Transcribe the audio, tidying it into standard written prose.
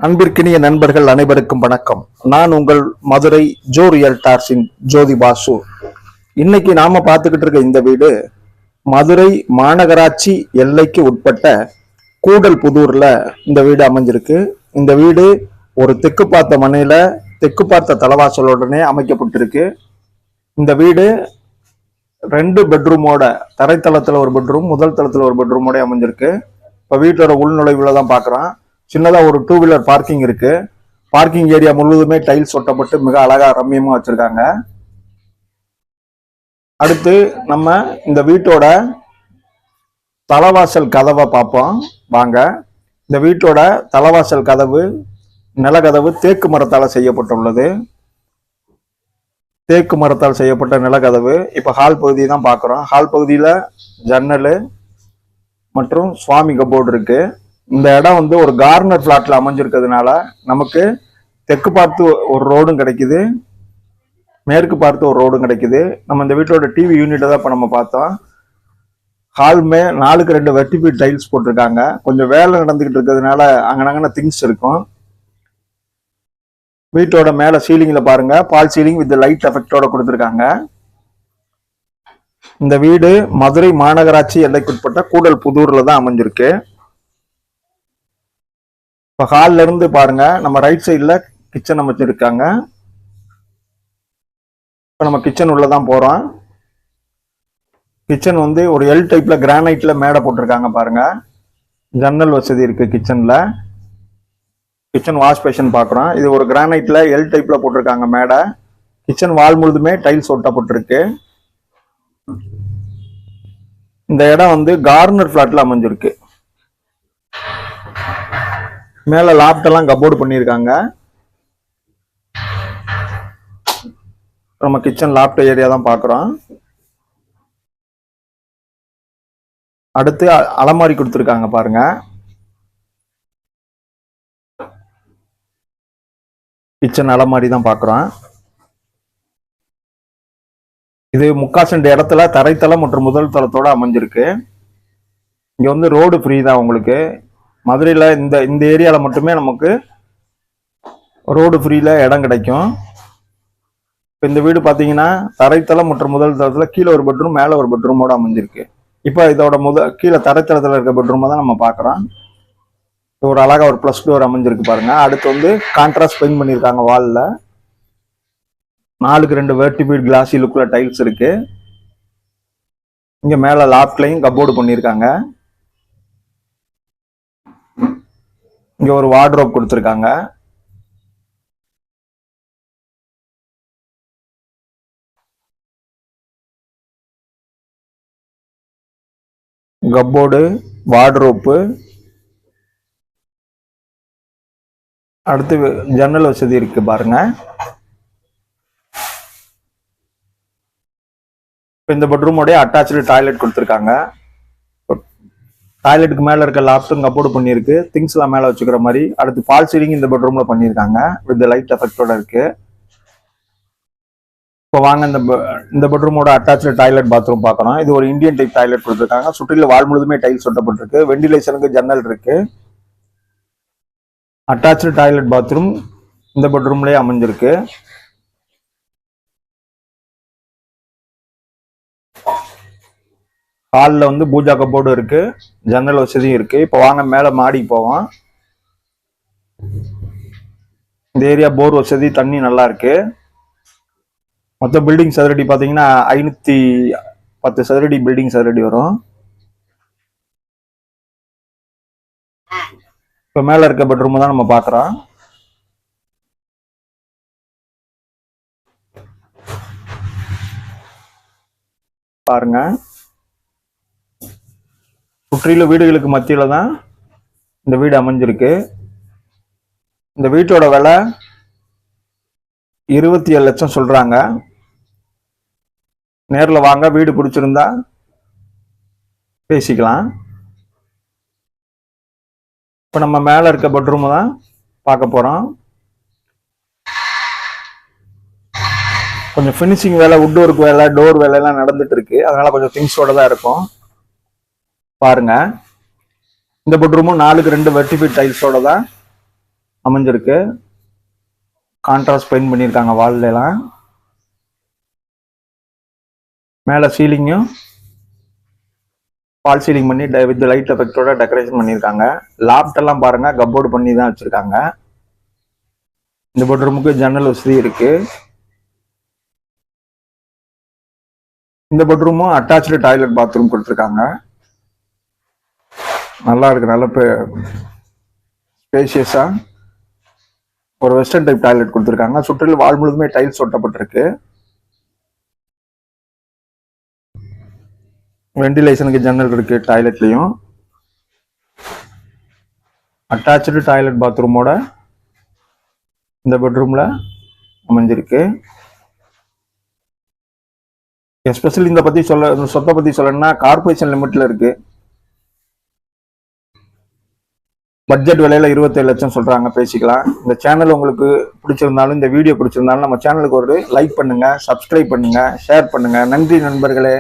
அன்பிற்கினிய நண்பர்கள் அனைவருக்கும் வணக்கம். நான் உங்கள் மதுரை ஜோ ரியல்டார்ஸின் ஜோதி பாசு. இன்னைக்கு நாம பார்த்துக்கிட்டு இருக்க இந்த வீடு மதுரை மாநகராட்சி எல்லைக்கு உட்பட்ட கூடல் புதூர்ல இந்த வீடு அமைஞ்சிருக்கு. இந்த வீடு ஒரு தெற்கு பார்த்த மனையில தெற்கு பார்த்த தலவாசலுடனே அமைக்கப்பட்டிருக்கு. இந்த வீடு 2 பெட்ரூமோட தரைத்தளத்துல ஒரு பெட்ரூம், முதல் தளத்துல ஒரு பெட்ரூமோட அமைஞ்சிருக்கு. இப்ப வீட்டோட உள்நுழைவுல தான் பாக்குறோம். சின்னதா ஒரு 2 வீலர் பார்க்கிங் இருக்கு. பார்க்கிங் ஏரியா முழுவதுமே டைல்ஸ் ஒட்டப்பட்டு மிக அழகா ரம்மியமா வச்சிருக்காங்க. அடுத்து நம்ம இந்த வீட்டோட தலவாசல் கதவை பார்ப்போம் வாங்க. இந்த வீட்டோட தலவாசல் கதவு நிலக்கதவு தேக்கு மரத்தால செய்யப்பட்டுள்ளது. தேக்கு மரத்தால் செய்யப்பட்ட நிலக்கதவு. இப்ப ஹால் பகுதி தான் பாக்குறோம். ஹால் பகுதியில ஜன்னல் மற்றும் சுவாமி கபோர்டு இருக்கு. இந்த இடம் ஒரு கார்னர் பிளாட்ல அமைஞ்சிருக்கிறதுனால நமக்கு தெற்கு பார்த்து ஒரு ரோடும் கிடைக்குது, மேற்கு பார்த்து ஒரு ரோடும் கிடைக்குது. நம்ம இந்த வீட்டோட டிவி யூனிட்டை தான் இப்ப நம்ம பார்த்தோம். ஹால்மே 4க்கு 2 வெர்டிஃபைட் டைல்ஸ் போட்டிருக்காங்க. கொஞ்சம் வேலை நடந்துகிட்டு இருக்கிறதுனால அங்கனங்கன திங்ஸ் இருக்கும். வீட்டோட மேல சீலிங்ல பாருங்க, பால் சீலிங் வித் லைட் எஃபெக்டோட கொடுத்துருக்காங்க. இந்த வீடு மதுரை மாநகராட்சி எல்லைக்குட்பட்ட கூடல் புதூர்ல தான் அமைஞ்சிருக்கு. இப்போ ஹால்ல இருந்து பாருங்க, நம்ம ரைட் சைட்ல கிச்சன் அமைச்சிருக்காங்க. இப்போ நம்ம கிச்சன் உள்ளதான் போறோம். கிச்சன் ஒரு எல் டைப்ல கிரானைட்ல மேடை போட்டிருக்காங்க பாருங்க. ஜன்னல் வசதி இருக்கு கிச்சன்ல. கிச்சன் வாஷ் பேஷன் பாக்குறோம். இது ஒரு கிரானைட்ல எல் டைப்ல போட்டிருக்காங்க மேடை. கிச்சன் வால் முழுதுமே டைல்ஸ் ஒட்டப்பட்டிருக்கு. இந்த இடம் கார்னர் பிளாட்ல அமைஞ்சிருக்கு. மேல லாப்ட் எல்லாம் கபோர்டு பண்ணியிருக்காங்க. நம்ம கிச்சன் லாப்ட் ஏரியா தான் பாக்குறோம். அடுத்து அலமாரி கொடுத்துருக்காங்க பாருங்க. கிச்சன் அலமாரி தான் பாக்குறோம். இது 3/4 சென்ட் இடத்துல தரைத்தளம் மற்றும் முதல் தளத்தோட அமைஞ்சிருக்கு. இங்க ரோடு ஃப்ரீ தான் உங்களுக்கு. மதுரையில இந்த ஏரியால மட்டுமே நமக்கு ரோடு ஃப்ரீல இடம் கிடைக்கும். இப்போ இந்த வீடு பாத்தீங்கன்னா தரைத்தளம் மற்றும் முதல் தளத்துல கீழே ஒரு பெட்ரூம், மேல ஒரு பெட்ரூமோட அமைஞ்சிருக்கு. இப்போ இதோட கீழே தரைத்தளத்துல இருக்க பெட்ரூமை தான் நம்ம பாக்குறோம். ஒரு அழகா ஒரு பிளஸ் டோர் அமைஞ்சிருக்கு பாருங்க. அடுத்து கான்ட்ராஸ்ட் பெயிண்ட் பண்ணியிருக்காங்க வால்ல. 4க்கு 2 வெர்டிஃபைட் கிளாசி லுக்ல டைல்ஸ் இருக்கு. இங்க மேல லாப்ட்லையும் கபோர்டு பண்ணியிருக்காங்க. இங்க ஒரு வார்ட்ரோப் கொடுத்துருக்காங்க. கபோர்டு, வார்ட்ரோப்பு, அடுத்து ஜன்னல் வசதி இருக்கு பாருங்க. இந்த பெட்ரூமோட அட்டாச்சு டாய்லெட் கொடுத்துருக்காங்க. டாய்லெட்டுக்கு மேல இருக்க லாப்டும் கபோர்டு பண்ணியிருக்கு. திங்ஸ் எல்லாம் மேல வச்சுக்கிற மாதிரி. அடுத்து ஃபால் சீலிங் இந்த பெட்ரூம்ல பண்ணியிருக்காங்க வித் லைட் எஃபெக்டோட இருக்கு. இப்போ வாங்க இந்த பெட்ரூமோட அட்டாச்சு டாய்லெட் பாத்ரூம் பார்க்கணும். இது ஒரு இந்தியன் டைப் டாய்லெட் கொடுத்துருக்காங்க. சுற்றில வால் முழுதுமே டைல்ஸ் ஒட்டப்பட்டிருக்கு. வெண்டிலேஷனுக்கு ஜன்னல் இருக்கு. அட்டாச்சு டாய்லெட் பாத்ரூம் இந்த பெட்ரூம்லயே அமைஞ்சிருக்கு. ஹாலில் பூஜா கபோர்டு இருக்கு, ஜன்னல் வசதியும் இருக்கு. இப்போ வாங்க மேல மாடிக்கு போவோம். இந்த ஏரியா போர் வசதி, தண்ணி நல்லா இருக்கு. மொத்த பில்டிங் சதுரடி பாத்தீங்கன்னா 510 சதுரடி பில்டிங் சதுரடி வரும். இப்ப மேல இருக்க பெட்ரூம் தான் நம்ம பாக்குறோம். பாருங்க, சுற்றில வீடுகளுக்கு மத்தியில தான் இந்த வீடு அமைஞ்சிருக்கு. இந்த வீட்டோட விலை 27 லட்சம் சொல்றாங்க. நேர்ல வாங்க, வீடு பிடிச்சிருந்தா பேசிக்கலாம். இப்ப நம்ம மேல இருக்க பெட்ரூம் தான் பார்க்க போறோம். கொஞ்சம் பினிஷிங் வேலை, வுட் ஒர்க் வேலை, டோர் வேலை எல்லாம் நடந்துட்டு இருக்கு. அதனால கொஞ்சம் திங்ஸோட தான் இருக்கும். பாருங்க, இந்த பெட்ரூமும் 4க்கு 2 வெர்டிஃபைட் டைல்ஸோட தான் அமைஞ்சிருக்கு. கான்ட்ராஸ்ட் பெயிண்ட் பண்ணியிருக்காங்க வால்ல எல்லாம். மேலே சீலிங்கும் ஃபால் சீலிங் பண்ணி வித் லைட் எஃபெக்டோட டெக்கரேஷன் பண்ணியிருக்காங்க. லாப்ட் எல்லாம் பாருங்க கப்போர்டு பண்ணி தான் வச்சிருக்காங்க. இந்த பெட்ரூமுக்கு ஜன்னல் வசதி இருக்கு. இந்த பெட்ரூமும் அட்டாச்சு டாய்லெட் பாத்ரூம் கொடுத்துருக்காங்க. நல்லா இருக்கு, நல்ல ஸ்பேஷியஸா ஒரு வெஸ்டர்ன் டைப் டாய்லெட் கொடுத்துருக்காங்க. சுற்றிலும் வால் முழுதுமே டைல்ஸ் ஒட்டப்பட்டிருக்கு. வென்டிலேஷனுக்கு ஜன்னல் இருக்கு. டாய்லெட்லயும் அட்டாச்சு டாய்லெட் பாத்ரூமோட இந்த பெட்ரூம்ல அமைஞ்சிருக்கு. எஸ்பெஷலி இந்த சொத்தை பத்தி சொல்லணும்னா கார்பரேஷன் லிமிட்ல இருக்கு. பட்ஜெட் விலையில 27 லட்சம் சொல்றாங்க, பேசிக்கலாம். இந்த சேனல் உங்களுக்கு பிடிச்சிருந்தாலும், இந்த வீடியோ பிடிச்சிருந்தாலும் நம்ம சேனலுக்கு ஒரு லைக் பண்ணுங்க, சப்ஸ்கிரைப் பண்ணுங்க, ஷேர் பண்ணுங்க. நன்றி நண்பர்களே.